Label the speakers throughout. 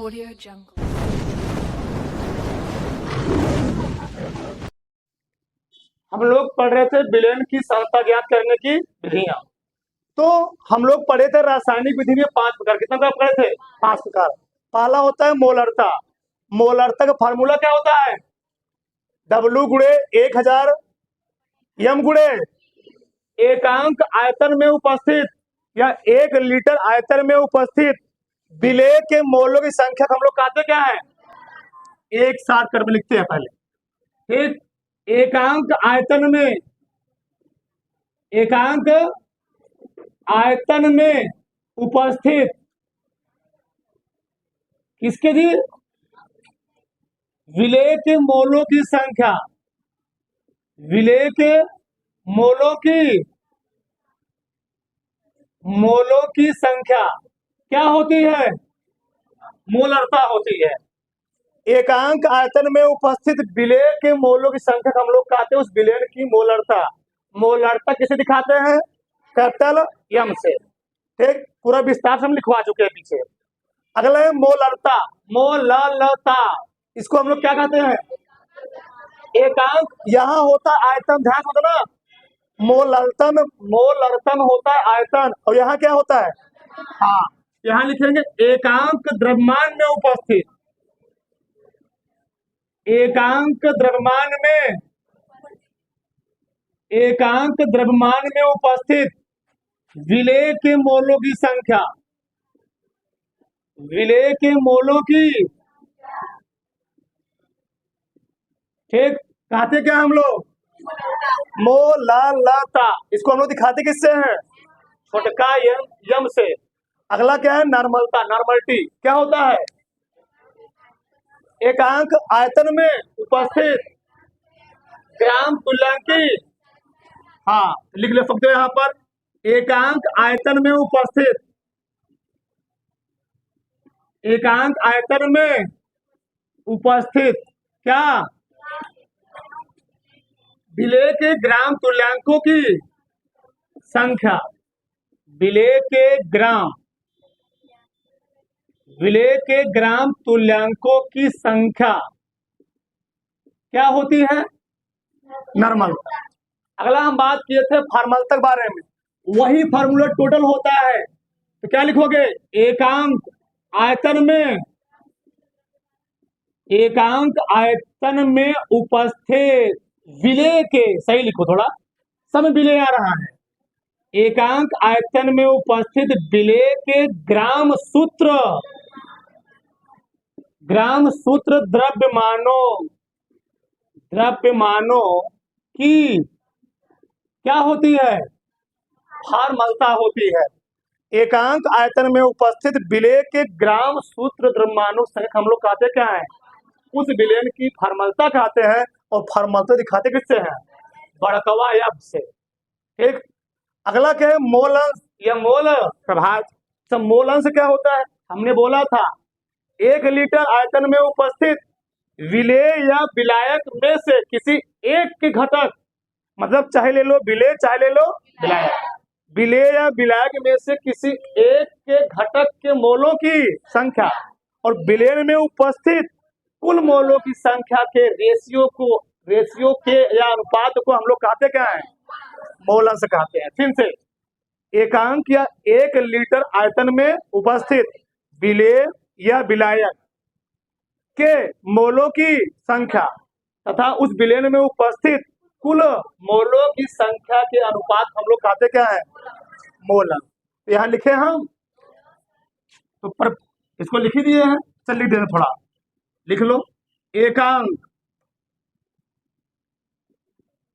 Speaker 1: Audio Jungle.
Speaker 2: हम लोग पढ़ रहे थे विलयन की सांद्रता ज्ञात करने की विधियां। तो हम लोग पढ़े थे रासायनिक विधि में 5 प्रकार। कितना प्रकार पढ़े थे? 5 प्रकार। पहला होता है मोलरता। मोलरता का फार्मूला क्या होता है? W गुणे 1000 M गुणे एकांक आयतन में उपस्थित या 1 लीटर आयतन में उपस्थित विलेय के मोलों की संख्या को हम लोग कहते क्या है? एक साथ कर लिखते हैं पहले। ठीक, एकांक आयतन में उपस्थित किसके जी? विलेय के मोलों की संख्या। विलेय के मोलों की संख्या क्या होती है? मोलरता होती है। एकांक आयतन में उपस्थित विलेय के मोलों की संख्या को हम लोग कहते हैं उस विलेय की मोलरता। मोलरता किसे दिखाते हैं? कैपिटल एम से। ठीक, पूरा विस्तार से हम लिखवा चुके हैं पीछे। अगला है मोलरता। मोलरता इसको हम लोग क्या कहते हैं? एकांक यहाँ होता है आयतन, ध्यान होता ना। मोलरता में होता है आयतन और यहाँ क्या होता है? हाँ, यहाँ लिखेंगे एकांक द्रव्यमान में उपस्थित। एकांक द्रव्यमान में उपस्थित विलेय के मोलों की संख्या। विलेय के मोलों की, ठीक, कहते क्या हम लोग? मोलरता। इसको हम लोग दिखाते किससे हैं? छोटका यम से। अगला क्या है? नॉर्मलता। नॉर्मलिटी क्या होता है? एकांक आयतन में उपस्थित ग्राम तुल्यांकी। हाँ, लिख ले सकते हो यहाँ पर। एकांक आयतन में उपस्थित क्या? विलेय के ग्राम तुल्यांकों की संख्या। विलेय के ग्राम तुल्यांकों की संख्या क्या होती है? नॉर्मल। अगला हम बात किए थे फार्मलता के बारे में, वही फार्मूला टोटल होता है। तो क्या लिखोगे? एकांक आयतन में उपस्थित विलेय के, सही लिखो थोड़ा, समय विलेय आ रहा है। एकांक आयतन में उपस्थित विलेय के ग्राम सूत्र द्रव्यमानों की क्या होती है? फार्मलता होती है। एकांक आयतन में उपस्थित विलेय के ग्राम सूत्र द्रव्यमानों से हम लोग कहते क्या है? उस विलेय की फार्मलता कहते हैं। और फार्मलता दिखाते किससे हैं? बड़कवा या से। ठीक, अगला क्या है? मोलंश या मोल प्रभाव। सब मोलंश क्या होता है? हमने बोला था 1 लीटर आयतन में उपस्थित विलेय या विलायक में से किसी एक के घटक, मतलब चाहे ले लो विलेय चाहे ले लो विलायक, विलेय या विलायक में से किसी एक के घटक के मोलों की संख्या और विलेय में उपस्थित कुल मोलों की संख्या के रेशियो के या अनुपात को हम लोग कहते क्या है? मोलंश कहते हैं। फिर से, एकांक या 1 लीटर आयतन में उपस्थित विलेय या विलायक के मोलों की संख्या तथा उस विलेय में उपस्थित कुल मोलों की संख्या के अनुपात हम लोग कहते क्या है? मोलंश। तो यहाँ लिखे हम तो पर इसको लिख ही दिए हैं, चल लिख देना, थोड़ा लिख लो।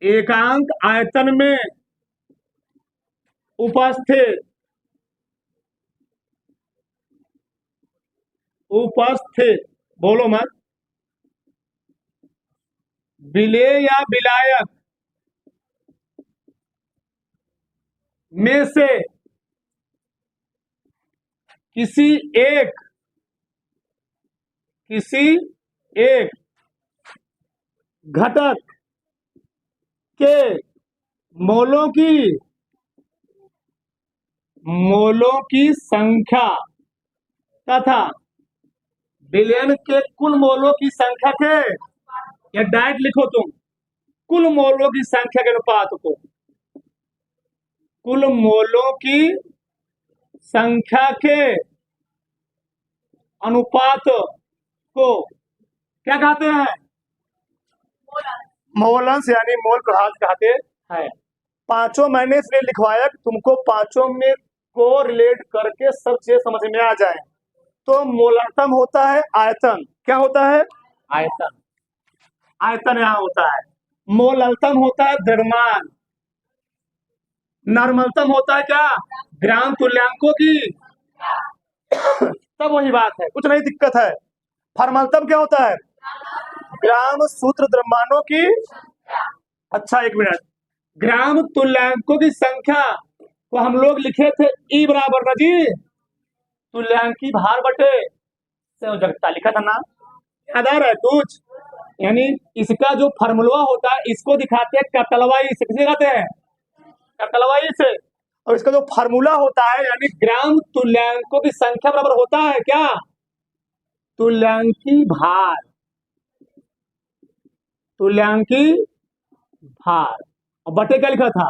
Speaker 2: एकांक आयतन में उपस्थित बोलो मत, विलेय या विलायक में से किसी एक घटक के मोलों की संख्या तथा विलयन के कुल मोलों की संख्या के, या डायरेक्ट लिखो तुम, कुल मोलों की संख्या के अनुपात को, कुल मोलों की संख्या के अनुपात को क्या कहते हैं? मोलंस यानी मोल प्रभाव कहते हैं। पांचों मैंने इसलिए लिखवाया कि तुमको पांचों में को रिलेट करके सब चीजें समझ में आ जाए। तो मोलतम होता है आयतन, क्या होता है? आयतन, आयतन यहां होता है। मोलतम होता है द्रव्यमान, नॉर्मलतम होता है क्या? ग्राम तुल्यांकों की। सब वही बात है, कुछ नहीं दिक्कत है। फॉर्मलतम क्या होता है? ग्राम सूत्र द्रव्यमानों की। अच्छा एक मिनट, ग्राम तुल्यांकों की संख्या को हम लोग लिखे थे ई बराबर ना जी, तुल्यांकी भार बटे संयोजकता, लिखा था ना, याद आ रहा है कुछ? यानी इसका जो फार्मूला होता है इसको दिखाते हैं कैपिटलवाई से, किसे दिखाते हैं? कैपिटलवाई से। और इसका जो फार्मूला होता है यानी ग्राम तुल्यांकों की संख्या बराबर होता है क्या? तुल्यांकी भार, तुल्यांकी भार, और बटे क्या लिखा था?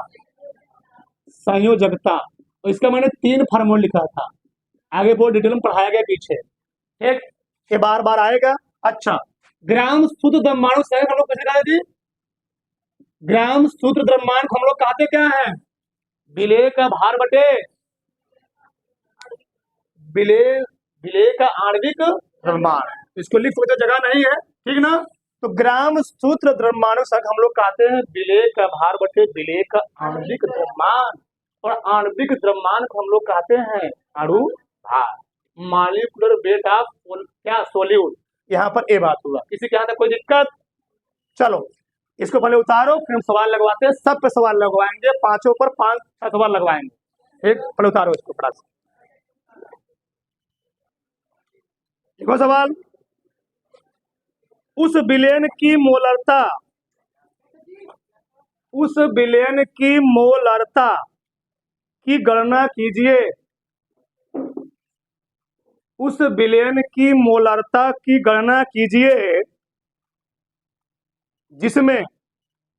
Speaker 2: संयोजकता। और इसका मैंने 3 फार्मूला लिखा था, आगे बहुत डिटेल में पढ़ाया गया पीछे, ठीक, ये बार बार आएगा। अच्छा, ग्राम शुद्ध द्रव्यमान से हम लोग कैसे कहते थे? ग्राम शुद्ध द्रव्यमान को हम लोग कहते क्या है? विलेय का भार बटे विलेय, विलेय का आणविक द्रव्यमान। इसको लिख सकते, जगह नहीं है, ठीक ना? तो ग्राम सूत्र द्रव्यमानों से हम लोग कहते हैं विलेय का भार बटे विलेय का आणविक द्रव्यमान, और आणविक द्रव्यमान को हम लोग कहते हैं अणु भार, मॉलिक्यूलर वेट ऑफ क्या सोल्यूट। यहाँ पर ये बात हुआ, किसी के यहाँ तक कोई दिक्कत? चलो इसको पहले उतारो, फिर हम सवाल लगवाते हैं, सब पे सवाल लगवाएंगे, पांचों पर 5-6 सवाल लगवाएंगे। एक पहले उतारो इसको पड़ा से। देखो सवाल, उस विलयन की मोलरता, उस विलयन की मोलरता की गणना कीजिए, उस विलयन की मोलरता की गणना कीजिए जिसमें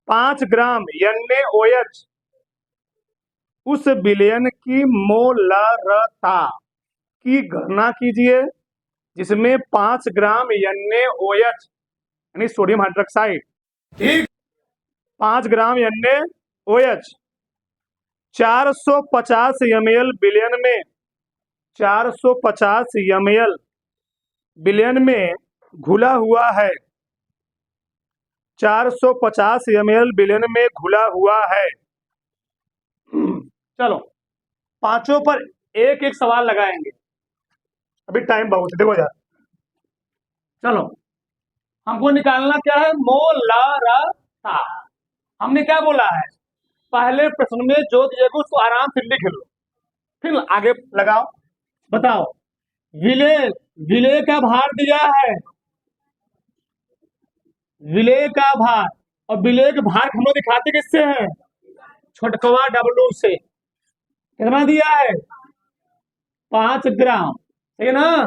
Speaker 2: 5 ग्राम NaOH, उस विलयन की मोलरता की गणना कीजिए जिसमें 5 ग्राम NaOH यानी सोडियम हाइड्रोक्साइड, ठीक, 5 ग्राम NaOH 450 ml विलयन में, 450 ml विलयन में घुला हुआ है, 450 ml विलयन में घुला हुआ है। चलो पांचों पर एक एक सवाल लगाएंगे, अभी टाइम बहुत है, देखो यार। चलो हमको निकालना क्या है? मोलरता। हमने क्या बोला है? पहले प्रश्न में जो दिएगा उसको आराम से लिख लो, फिर आगे लगाओ। बताओ, विलेय, विलेय का भार दिया है, विलेय का भार, और विलेय के भार हम लोग दिखाते किससे हैं? छोटकवा W से। कितना दिया है? 5 ग्राम, ठीक है ना?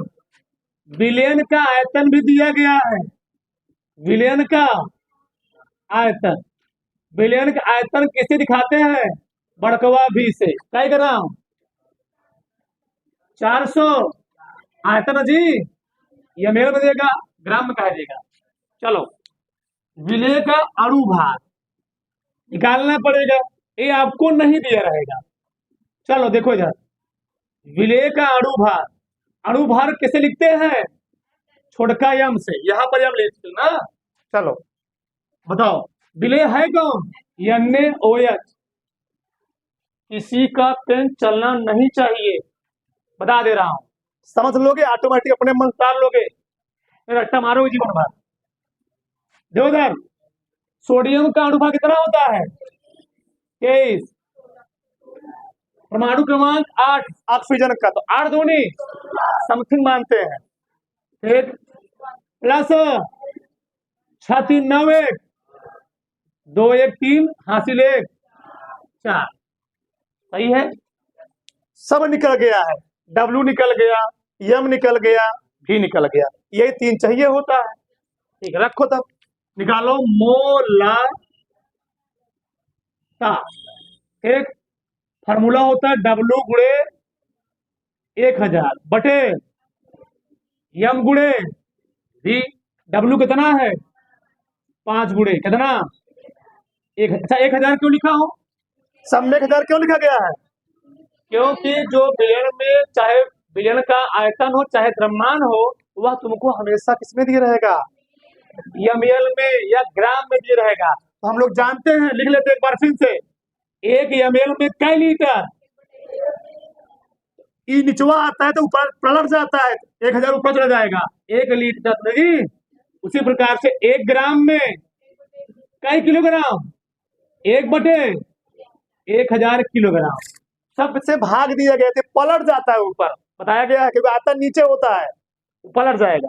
Speaker 2: विलयन का आयतन भी दिया गया है, विलयन का आयतन, विलयन का आयतन किसे दिखाते हैं? बड़कवा V से। क्या ग्राम? 400 आयतन जी, यह मेल में देगा, ग्राम में कहा देगा। चलो विलेय का अणु भार निकालना पड़ेगा, ये आपको नहीं दिया रहेगा। चलो देखो इधर, विलेय का अणु भार, अणु भार कैसे लिखते हैं? छोटका यम से, यहां पर यम लिखते ना। चलो बताओ, विलेय है कौन? NaOH। किसी का पेन चलना नहीं चाहिए, बता दे रहा हूं, समझ लोगे ऑटोमेटिक, अपने मन उतार लोगे, रट्टा मारोगे जीवन भर। देवधर, सोडियम का अणुभार कितना होता है? 23। परमाणु क्रमांक 8 ऑक्सीजन का, तो 8 दूनी समथिंग मानते हैं, ठीक, प्लस 6 3 9 1 2 1 3 हासिल 1 4, सही है। सब निकल गया है, W निकल गया, M निकल गया, भी निकल गया। यही 3 चाहिए होता है। ठीक है, रखो तब, निकालो मोलता। एक फार्मूला होता है W गुणे 1000 बटे M गुणे V। W कितना है? 5 गुणे कितना? एक। अच्छा, 1000 क्यों लिखा हो? सब में 1000 क्यों लिखा गया है? क्योंकि जो विलयन में, चाहे विलयन का आयतन हो चाहे द्रव्यमान हो, वह तुमको हमेशा किसमें दिया रहेगा? ml में या ग्राम में दिया रहेगा। तो हम लोग जानते हैं, लिख लेते हैं एक बार फिर से। 1 ml में कै लीटर? ई निचवा आता है तो ऊपर पलट जाता है, 1000 ऊपर चला जाएगा, 1 लीटर नहीं। उसी प्रकार से 1 ग्राम में कै किलोग्राम? 1 बटे 1000 किलोग्राम। सबसे भाग दिए गए थे, पलट जाता है ऊपर, बताया गया है कि आयतन नीचे होता है, पलट जाएगा।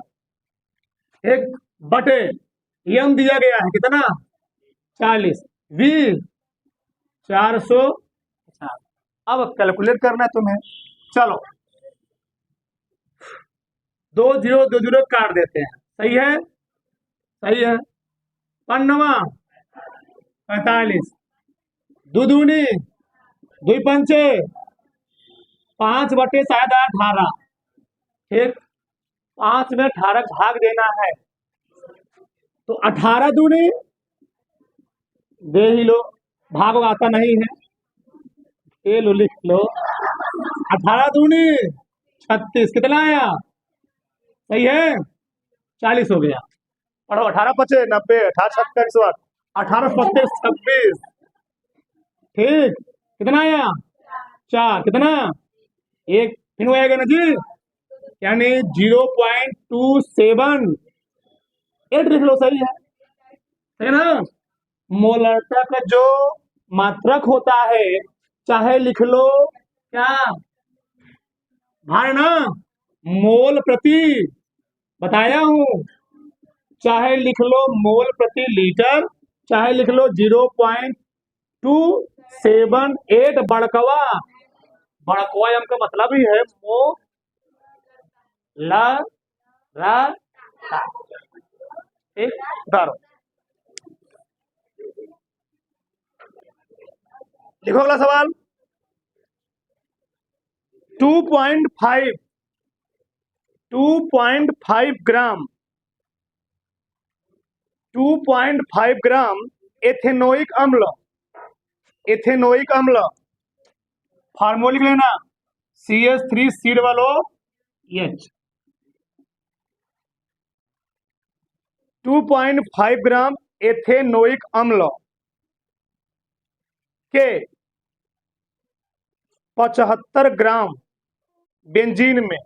Speaker 2: 1 बटे M दिया गया है कितना? 40। V 400। अब कैलकुलेट करना है तुम्हें। चलो, 2 0 2 0 काट देते हैं। सही है, सही है। 5 45, दो दूनी 2 पंचे 5 बटे शायद 18। ठीक, 5 में 18 भाग देना है, तो 18 दूनी दे ही लो, भाग आता नहीं है, ये लो लिख लो। 18 दूनी 36, कितना आया? सही है, 40 हो गया। पढ़ो, 18 पचे 90, 18 छक्का 108, 18 पत्ते 26। ठीक, कितना आया? 4, कितना? 1 फिर आएगा ना जी, यानी 0.27 8 लिख लो। सही है, सही है ना? मोलरता का जो मात्रक होता है, चाहे लिख लो क्या भाई ना, मोल प्रति, बताया हूं, चाहे लिख लो मोल प्रति लीटर, चाहे लिख लो 0.278 बड़कवा। बड़कवा एम का मतलब ही है मो ला रा ता। ठीक, उतारो, लिखो अगला सवाल। 2.5 ग्राम 2.5 ग्राम एथेनोइक अम्ल, एथेनोइक अम्ल, फार्मूला लिख लेना, CH3 2.5 ग्राम एथेनोइक अम्ल के 75 ग्राम बेंजीन में,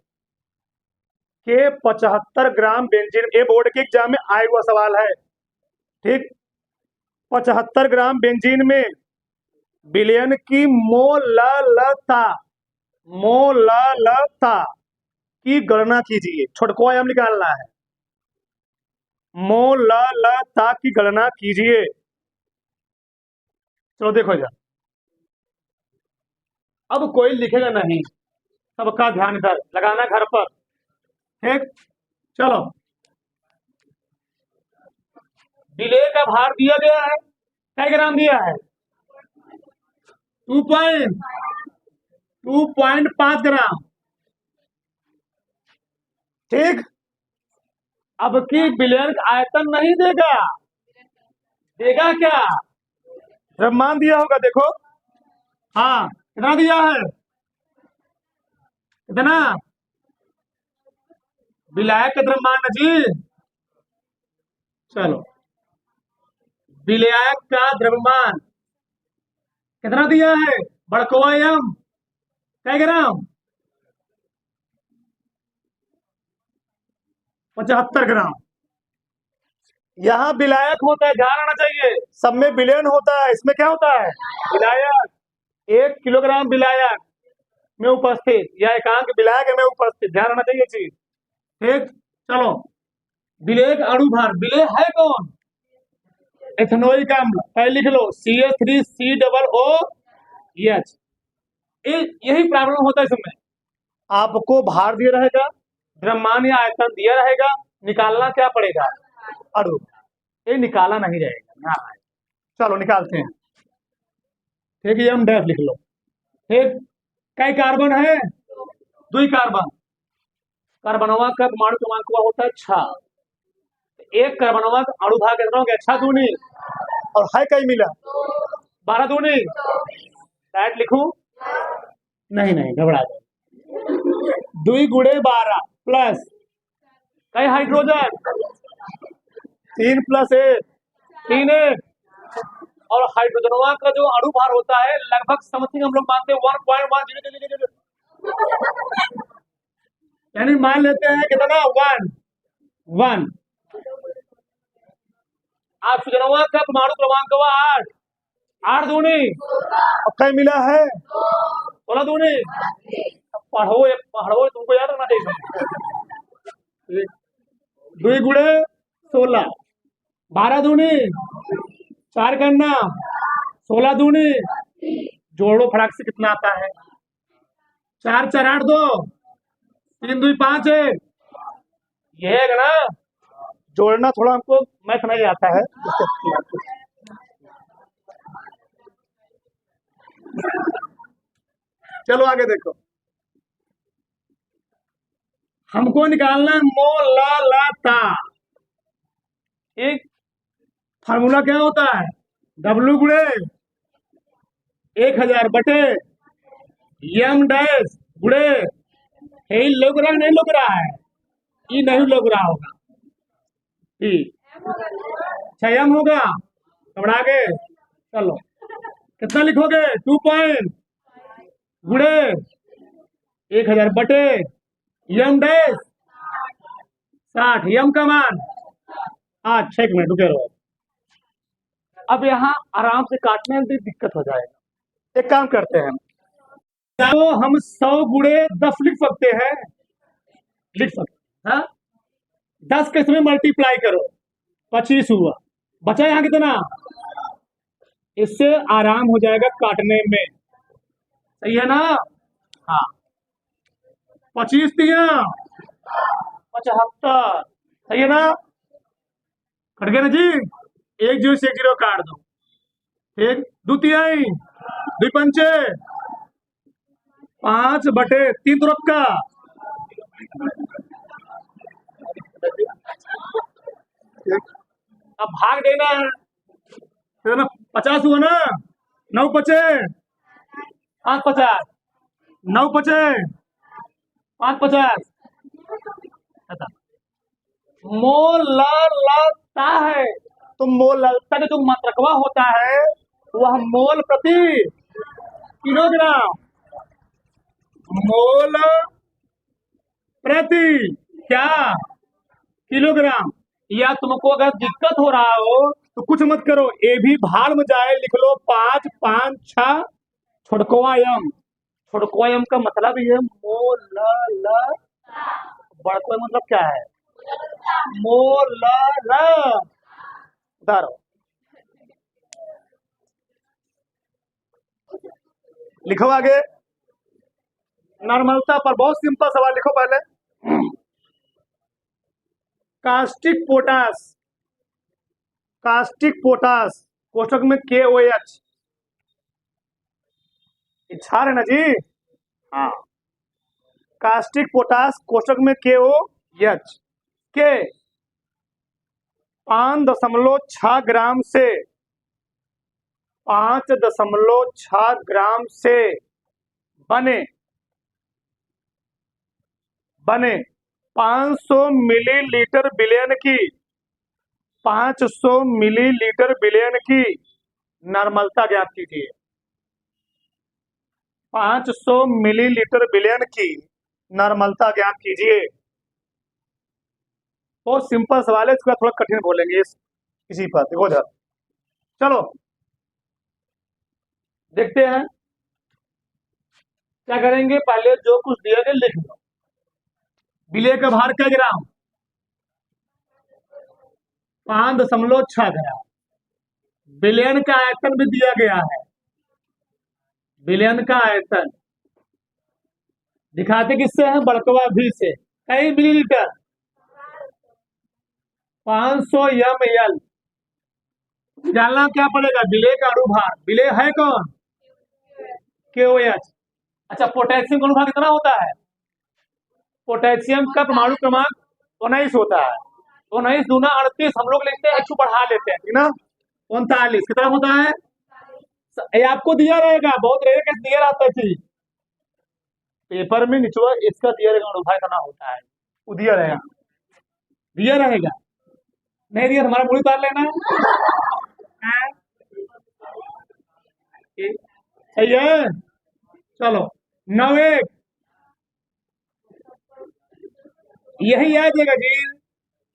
Speaker 2: के 75 ग्राम बेंजीन, ये बोर्ड के एग्जाम में आया हुआ सवाल है। ठीक, 75 ग्राम बेंजीन में विलयन की मोललता की गणना कीजिए। छोटको आयाम निकालना है, मोललता की गणना कीजिए। चलो देखो जा, अब कोई लिखेगा नहीं, सबका ध्यान इधर लगाना घर पर। ठीक, चलो, विलय का भार दिया गया है, कै ग्राम दिया है? 2.5 ग्राम। ठीक, अब की विलयन आयतन नहीं देगा, देगा क्या? द्रव्यमान दिया होगा, देखो। हाँ, कितना दिया है? कितना? विलायक का द्रव्यमान जी। चलो, विलायक का द्रव्यमान कितना दिया है? बड़कवा एम कै ग्राम? 75 ग्राम। यहाँ विलायक होता है, ध्यान आना चाहिए, सब में विलयन होता है, इसमें क्या होता है? विलायक। 1 किलोग्राम विलायक में उपस्थित, या एकांक विलायक में उपस्थित, ध्यान आना चाहिए चीज। ठीक, चलो, विलय का अणु भार, विलय है कौन? एथेनोइक अम्ल, पहले लिख लो CH3COOH। यही प्रॉब्लम होता है इसमें, आपको भार दिया रहेगा, द्रव्यमान या आयतन दिया रहेगा, निकालना क्या पड़ेगा? अणु। ये निकाला नहीं रहेगा यहाँ है। चलो निकालते हैं। ठीक है, हम डैश लिख लो। ठीक, कई कार्बन है? 2 कार्बन। कार्बनवा का परमाणु क्रमांक हुआ होता है 6। एक कार्बनवा का अणु भाग कितना हो गया? 6 दूनी, और है कई मिला? 12 दूनी। डायरेक्ट लिखूं? नहीं नहीं, घबरा जाए। 2 गुणे 12 प्लस कई हाइड्रोजन? 3 प्लस 1 3 1। और हाइड्रोजनवा का जो अणु भार होता है लगभग समथिंग हम लोग मानते हैं 1.10, यानी मान लेते हैं कितना? 1 ऑक्सीजनवा का परमाणु क्रमांक हुआ 8 8 दूनी, और कई मिला है? 16 दूनी। पढ़ो तुमको याद रखना चाहिए। 2 गुणे 16, 12 दूनी 4 करना, 16 दूनी, जोड़ो फटाक से कितना आता है? 4 4 8 2, 3 2 5 1। ये है ना, जोड़ना थोड़ा हमको मैथ नहीं आता है। चलो आगे देखो, हमको निकालना है मोललता। एक फार्मूला क्या होता है? W गुणे 1000 बटे m डैश गुणे, यही लग रहा नहीं लग रहा है? ये नहीं लग रहा होगा, अच्छा m होगा। घबरा गए? चलो कितना लिखोगे? 2 पॉइंट गुणे 1000 बटे m डैश 60, m का मान 8। 6 मिनट रुके रहो। अब यहाँ आराम से काटने में भी दिक्कत हो जाएगा। एक काम करते हैं, तो हम 100 गुणे 10 लिख सकते हैं, लिख सकते हैं। 10 के इसमें मल्टीप्लाई करो, 25 हुआ। बचा यहाँ कितना? इससे आराम हो जाएगा काटने में, सही है ना? हाँ, 25 दिया 75, सही है ना? कट गया ना जी? 1 0 से 1 0 काट दो। ठीक, 2 तिहाई 2 पंचे 5 बटे 3 तो रखा। अब भाग देना है, तो ना 50 हुआ ना? 9 पचे 5 50, 9 पचे 5 50। मोललता है, तो मोललता का जो मात्रकवा होता है वह मोल प्रति किलोग्राम, मोल प्रति क्या? किलोग्राम। या तुमको अगर दिक्कत हो रहा हो तो कुछ मत करो, ए भी भाल में जाए, लिख लो 5 5 6 छोड़कवा यम। छोड़कवा यम का मतलब ये मोल, बड़कवा मतलब क्या है? मोलर। उतारो, लिखो आगे। नॉर्मलता पर बहुत सिंपल सवाल लिखो पहले। कास्टिक पोटास कोष्टक में KOH, छार है ना जी? हाँ, कास्टिक पोटास कोष्टक में KOH के 5.6 ग्राम से 5.6 ग्राम से बने 500 मिलीलीटर विलयन की 500 मिलीलीटर विलयन की नॉर्मलता ज्ञात कीजिए। 500 मिलीलीटर विलयन की नॉर्मलता ज्ञात कीजिए। बहुत सिंपल सवाल है, इसका थोड़ा कठिन बोलेंगे इसी पर। देखो जरा, चलो देखते हैं क्या करेंगे। पहले जो कुछ दिया गया लिख लो। विलय का भार क्या ग्राम? 5.6 ग्राम। विलयन का आयतन भी दिया गया है, विलयन का आयतन दिखाते किससे हैं? बड़कवा भी से। कई मिलीलीटर, 500 ml। जानना क्या पड़ेगा? विलेय का अणुभार। विलेय है कौन? KOH। अच्छा, पोटेशियम का अणुभार कितना होता है? पोटेशियम का परमाणु क्रमांक 19 होता है। 19 दूना 38, हम लोग लिखते हैं, एक बढ़ा लेते हैं, ठीक ना। 39 कितना होता है? ये आपको दिया रहेगा, बहुत रेयर केस दिया रहता है चीज पेपर में, निचवा इसका दिया रहेगा अणुभार कितना होता है, वो दिया रहेगा, दिया रहेगा। नहीं दिया, हमारा मुड़ी उतार लेना है। सही है, चलो। 91 यही आ जाएगा जी,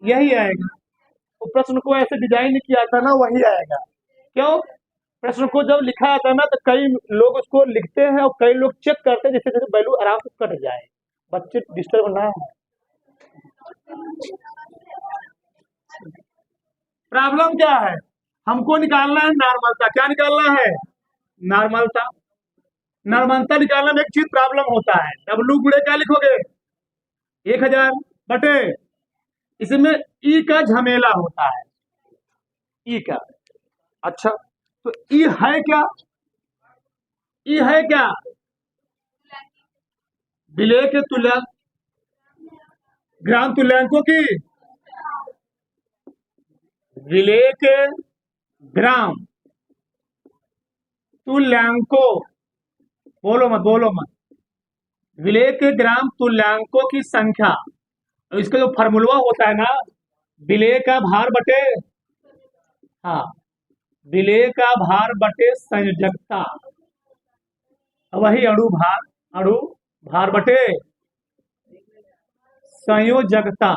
Speaker 2: यही आएगा। वो प्रश्न को ऐसे डिजाइन किया था ना, वही आएगा। क्यों? प्रश्न को जब लिखा आता है ना, तो कई लोग उसको लिखते हैं और कई लोग चेक करते हैं, जिससे जैसे वैल्यू आराम से कट जाए, बच्चे डिस्टर्ब ना है। प्रॉब्लम क्या है? हमको निकालना है नॉर्मलता। क्या निकालना है? नॉर्मलता। नॉर्मलता निकालने में एक चीज प्रॉब्लम होता है, डब्लू गुणे क्या लिखोगे? 1000 बटे, इसमें ई का झमेला होता है, ई का। अच्छा, तो ई है क्या? ई है क्या? विलेय के तुल्यांक, ग्राम तुल्यांकों की, विलेय के ग्राम तुल्यांकों, बोलो मत, बोलो मत, विलेय के ग्राम तुल्यांकों की संख्या। और इसका जो फॉर्मूला होता है ना, विलेय का भार बटे, हाँ, विलेय का भार बटे संयोजकता, वही अणु भार, अणु भार बटे संयोजकता,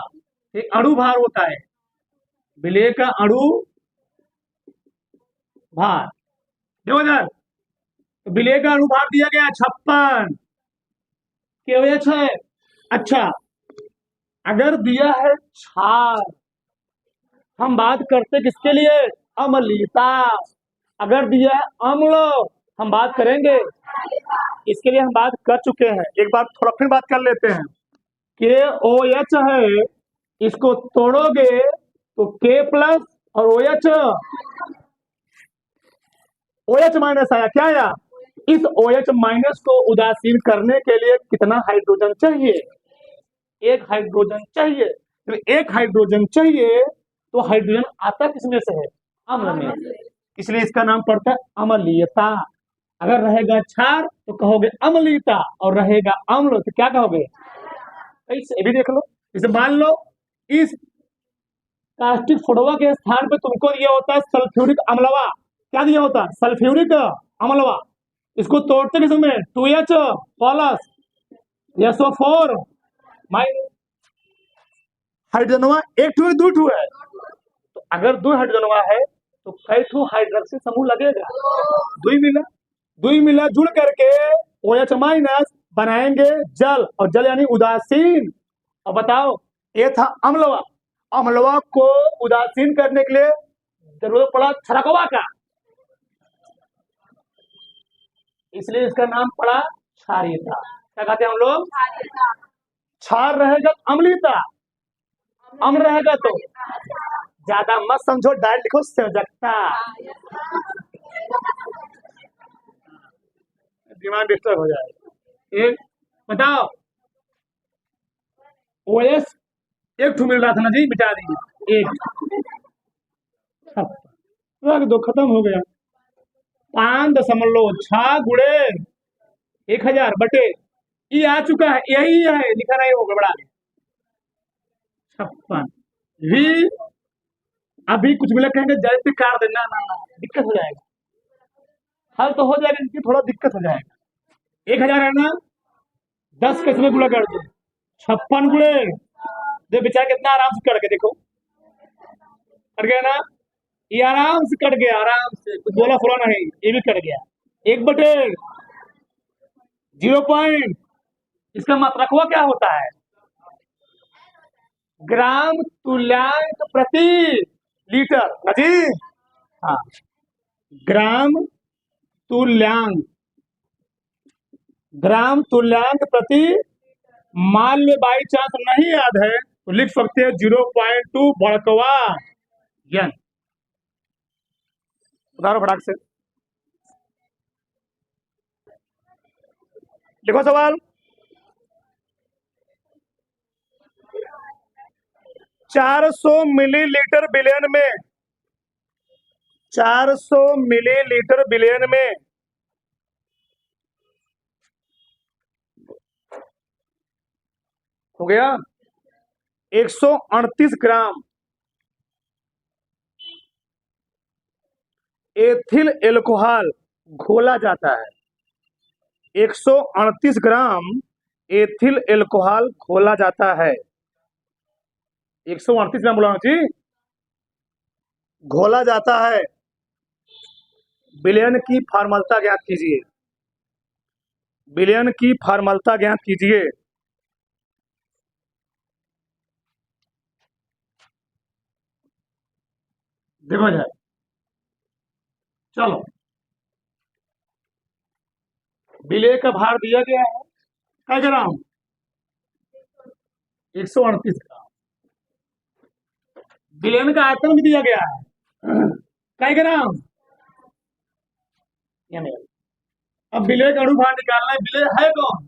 Speaker 2: एक अणु भार होता है, विलेय का अणु भार। देखो इधर, तो विलेय का अणु भार दिया गया 56 KOH है। अच्छा, अगर दिया है क्षार, हम बात करते किसके लिए? अम्लीयता। अगर दिया है अम्ल, हम बात करेंगे इसके लिए, हम बात कर चुके हैं एक बार, थोड़ा फिर बात कर लेते हैं। KOH है, इसको तोड़ोगे तो K प्लस और OH माइनस आया। क्या आया? इस OH माइनस को उदासीन करने के लिए कितना हाइड्रोजन चाहिए? एक हाइड्रोजन चाहिए। तो एक हाइड्रोजन चाहिए, तो हाइड्रोजन आता किसमें से है? अम्ल में से। इसलिए इसका नाम पड़ता है अम्लीयता। अगर रहेगा क्षार तो कहोगे अम्लीयता, और रहेगा अम्ल तो क्या कहोगे? ये भी देख लो। इसे मान लो, इस कास्टिक सोडा के स्थान पे तुमको दिया होता है सल्फ्यूरिक अम्लवा। क्या दिया होता है? सल्फ्यूरिक अम्लवा। इसको तोड़ते किसमें? 2H plus SO4 minus. हाइड्रोजनवा एक ठू दो ठू है, तो अगर दो हाइड्रोजनवा है तो कई ठू हाइड्रोक्सी समूह लगेगा? दुई मिला, दुई मिला जुड़ करके OH माइनस बनाएंगे जल, और जल यानी उदासीन। और बताओ, ये था अम्लवा। अम्लवा को उदासीन करने के लिए जरूरत पड़ा क्षारकवा का, इसलिए इसका नाम पड़ा क्षारीयता। क्या कहते हैं हम लोग? क्षार रहेगा अम्लीयता, अम्ल रहेगा तो ज्यादा मत समझो, डायरेक्ट लिखो संयोजकता। दिमाग डिस्टर्ब हो जाएगा। एक बताओ, OS एक ठू मिल रहा था ना जी, मिटा दीजिए एक, रख दो, खत्म हो गया। 5.6 गुणे 1000 बटे, ये आ चुका है, यही है, लिखा नहीं होगा बड़ा 56 भी। अभी कुछ मिला कहेंगे जैसे काट देना, ना दिक्कत हो जाएगा, हल तो हो जाएगा, इनकी थोड़ा दिक्कत हो जाएगा। 1000 है ना, 10 किसमें गुणा कर दो, 56 गुणे, दे बेचारा कितना आराम से कट के देखो, कट गया ना, ये आराम से कट गया, आराम से, कुछ बोला फुला नहीं, ये भी कट गया। 1 बटे 0 पॉइंट, इसका मात्रकवा क्या होता है? ग्राम तुल्यांक प्रति लीटर ना जी। हाँ, ग्राम तुल्यांक, ग्राम तुल्यांक प्रति मान लो बाई चांस नहीं याद है तो लिख सकते हैं 0.2 बड़कवा यन। उतारो फटाक से, लिखो सवाल। 400 मिलीलीटर बिलियन में, 400 मिलीलीटर बिलियन में हो गया 138 ग्राम एथिल एल्कोहल घोला जाता है। 138 ग्राम एथिल एल्कोहल घोला जाता है। 138 ग्राम बोला जी, घोला जाता है। बिलियन की फॉर्मूला ज्ञात कीजिए, बिलियन की फॉर्मूला ज्ञात कीजिए। देखो जाए, चलो बिले का भार दिया गया है क्या ग्राम, 138 ग्राम। बिलियन का आयतन भी दिया गया है क्या ग्राम, अब बिले का अणुभार निकालना है। बिले है कौन,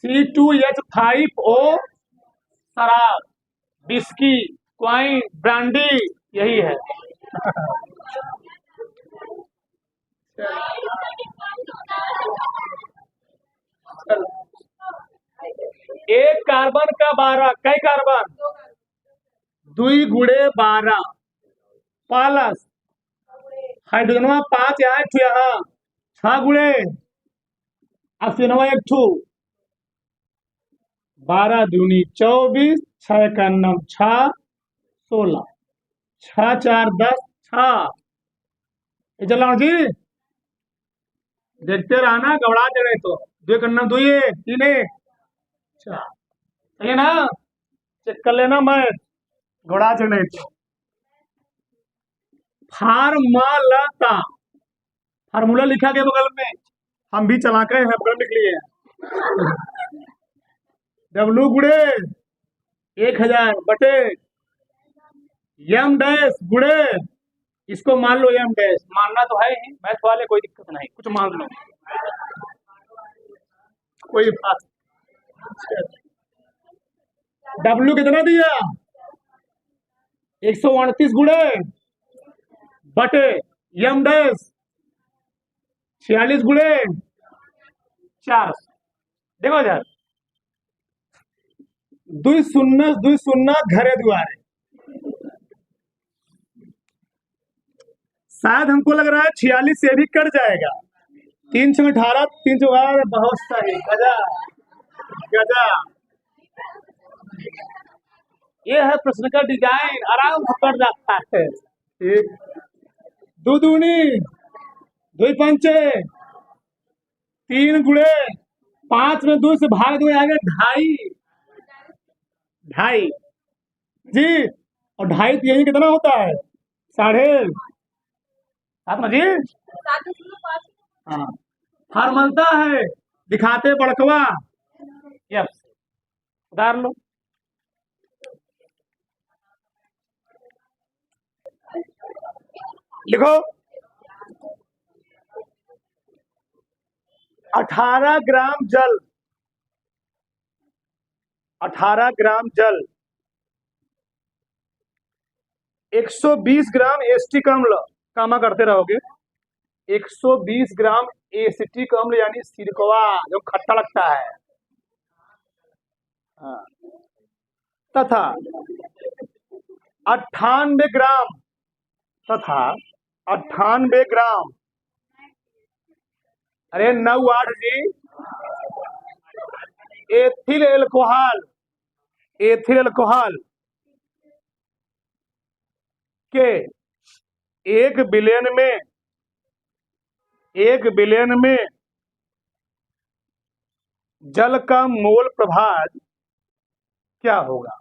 Speaker 2: C2H5O, शराब, बिस्की, क्वाइन, ब्रांडी, यही है। एक कार्बन का 12, कई कार्बन, 2 गुणे 12 प्लस हाइड्रोजन 5 यहाँ 6 गुणे ऑक्सीजन 1 ठू, 12 दूनी 24, 6 का 9 6 16, 6 4 10 6। चला जी, देखते रहना, घबरा चढ़े तो 2 का 9 2 3 1 4, सही है ना, चेक कर लेना, मैं घबरा चढ़े तो। फार्मूला, फार्मूला लिखा गया बगल में, हम भी चला के हैं बगल लिख लिए। W गुणे 1000 बटे एम डैश गुणे, इसको मान लो एम डैश, मानना तो है ही, मैथ वाले कोई दिक्कत नहीं, कुछ मान लो, कोई बात। W कितना दिया, 138 गुणे बटे एम डैश 46 गुणे 4। देखो यार, 2 शून्य 2 शून्य घरे दुआरे, शायद हमको लग रहा है 46 से भी कट जाएगा। 3 6 18, 3 4, बहुत सही, गजा गजा। ये है प्रश्न का डिजाइन, आराम से कट जाता है। ठीक, 2 दूनी 2 पंचे 3 गुणे 5 में 2 से भाग दो, आगे 2.5 2.5 जी, और 2.5 यही कितना होता है, 7.5 जी। हाँ, फॉर्मूला है, दिखाते बड़कवा, यस, उतार लो। लिखो 18 ग्राम जल, 18 ग्राम जल 120 ग्राम एसिटिक अम्ल, कामा करते रहोगे, 120 ग्राम एसिटिक अम्ल यानी सिरकवा जो खट्टा लगता है, हाँ, तथा 98 ग्राम, तथा 98 ग्राम, अरे 9 8 जी, एथिल एल्कोहल, एथिल एल्कोहल के 1 बिलियन में, 1 बिलियन में जल का मोल प्रभाव क्या होगा।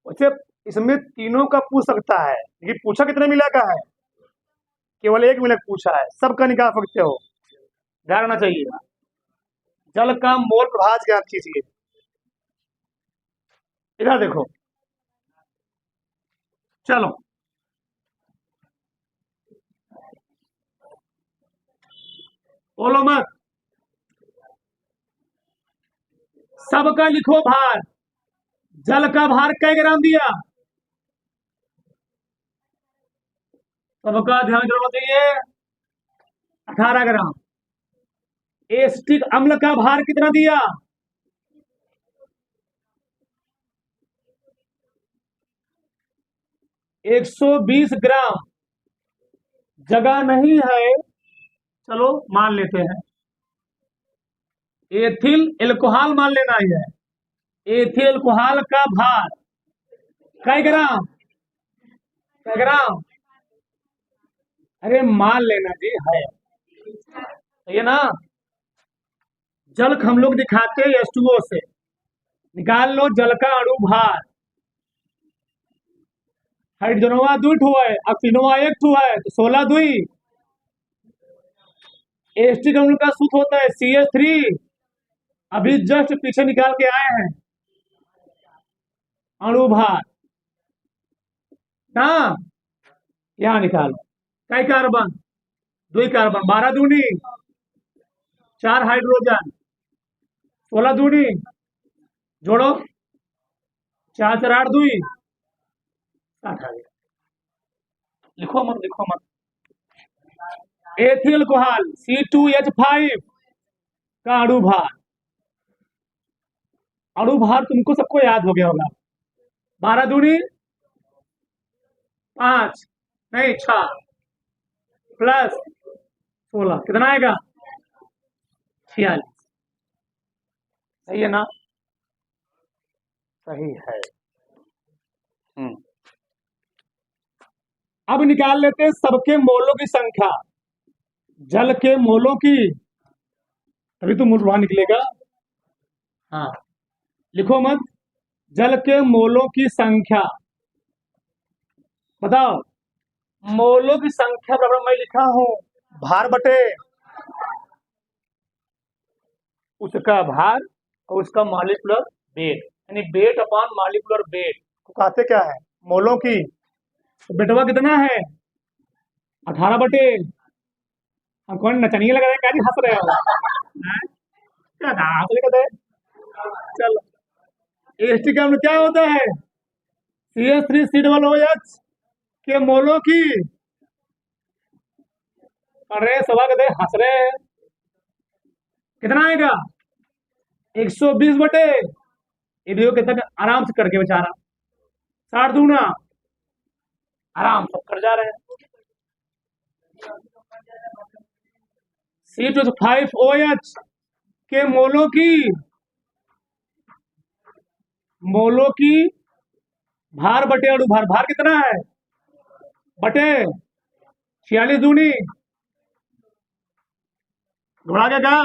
Speaker 2: वैसे इसमें तीनों का पूछ सकता है, लेकिन पूछा कितने मिला का है, केवल 1 मिनट पूछा है, सबका निकाल सकते हो, ध्यान रखना चाहिए। जल का मोल प्रभाज ज्ञात कीजिए। इधर देखो, चलो बोलो मत, सबका लिखो भार। जल का भार कै ग्राम दिया? सबका ध्यान रखना चाहिए, 18 ग्राम। एसिटिक अम्ल का भार कितना दिया? 120 ग्राम। जगह नहीं है, चलो मान लेते हैं, एथिल एल्कोहल मान लेना ही है। एथिल एल्कोहल का भार कै ग्राम? कै ग्राम? अरे मान लेना जी है, सही है ना। जल हम लोग दिखाते हैं H2O से। निकाल लो जल का अणु भार। हाइड्रोजनवा 2 ठो है, ऑक्सीजनवा 1 ठो है, तो 16 दुई। एसिटिक अम्ल का सूत्र होता है CH3। अभी जस्ट पीछे निकाल के आए हैं अणु भार ना, यहां निकालो। कई कार्बन? 2 कार्बन, 12 दूनी 4 हाइड्रोजन, 16 दूनी जोड़ो 4 4 8 दुई 60 आ गया। लिखो मत, लिखो मत। एथिल अल्कोहल C2H5 का अणु भार। अणु भार तुमको सबको याद हो गया होगा, 12 दूनी 5, नहीं 6 प्लस 16 कितना आएगा? 46। सही है ना? सही है। अब निकाल लेते हैं सबके मोलों की संख्या। जल के मोलों की, तभी तो मूल वहां निकलेगा। हाँ, लिखो मत, जल के मोलों की संख्या बताओ। मोलों की संख्या बराबर मैं लिखा हूं भार बटे उसका भार और उसका मॉलिक्यूलर वेट, यानी वेट अपॉन मॉलिक्यूलर वेट को कहते क्या है? मोलों की। तो बेटवा कितना है? 18 बटे, हम कौन नचनिया लगा रहे, क्या हंस रहे हो? हैं? क्या हंस रहे थे? चलो, एसिटिक अम्ल क्या होता है? CH3COOH के मोलों की। अरे सवा कहते हंस रहे हैं, कितना आएगा? 120 बटे, ये देखो कितना आराम से करके बेचारा, 60 दूना आराम से कर जा रहे हैं। C2H5OH के मोलों की, मोलों की भार बटे अणु भार। भार कितना है? बटे 46 दूनी घोड़ा के कहा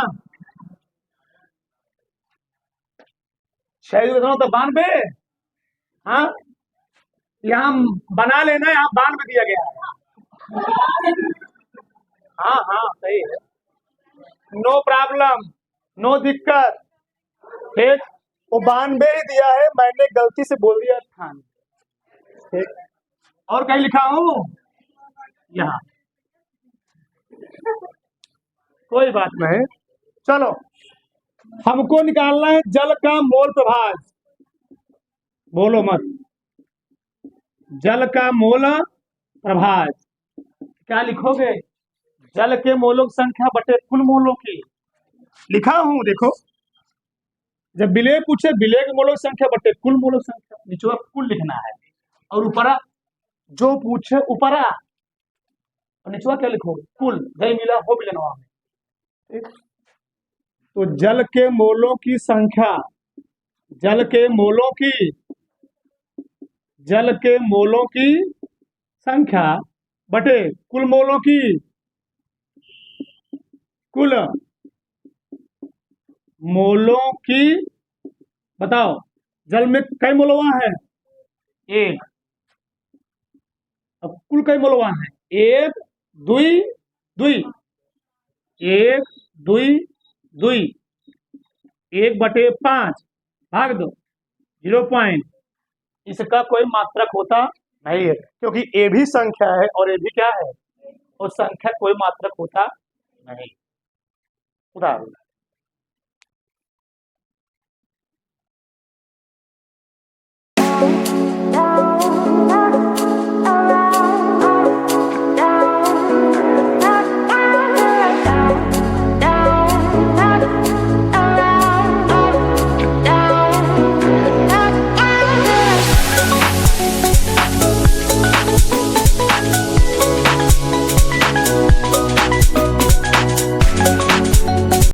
Speaker 2: 6 तो 92। हाँ, यहाँ बना लेना, यहाँ 92 दिया गया है। हाँ हाँ सही है, नो प्रॉब्लम, नो दिक्कत। ठीक, वो 92 ही दिया है, मैंने गलती से बोल दिया था। ठीक, और कहीं लिखा हूं यहाँ, कोई बात नहीं। चलो, हमको निकालना है जल का मोल प्रभाज। बोलो मत, जल का मोल प्रभाज क्या लिखोगे? जल के मोलों की संख्या बटे कुल मोलों की। लिखा हूं देखो, जब विलेय पूछे विलेय के मोलों की संख्या बटे कुल मोलों की संख्या, नीचे कुल लिखना है, और ऊपरा जो पूछे ऊपरा, और नीचे क्या लिखोगे? कुल। गई मिला हो मिलनवा में। तो जल के मोलों की संख्या, जल के मोलों की, जल के मोलों की संख्या बटे कुल मोलों की, कुल मोलों की। बताओ, जल में कई मोलवा है? 1। अब कुल कई मोलवा है? 1 2 2, 1 2 2। 1/5 भाग दो 0 पॉइंट, इसका कोई मात्रक होता नहीं है, क्योंकि ए भी संख्या है और ए भी क्या है, और संख्या कोई मात्रक होता नहीं। उदाहरण,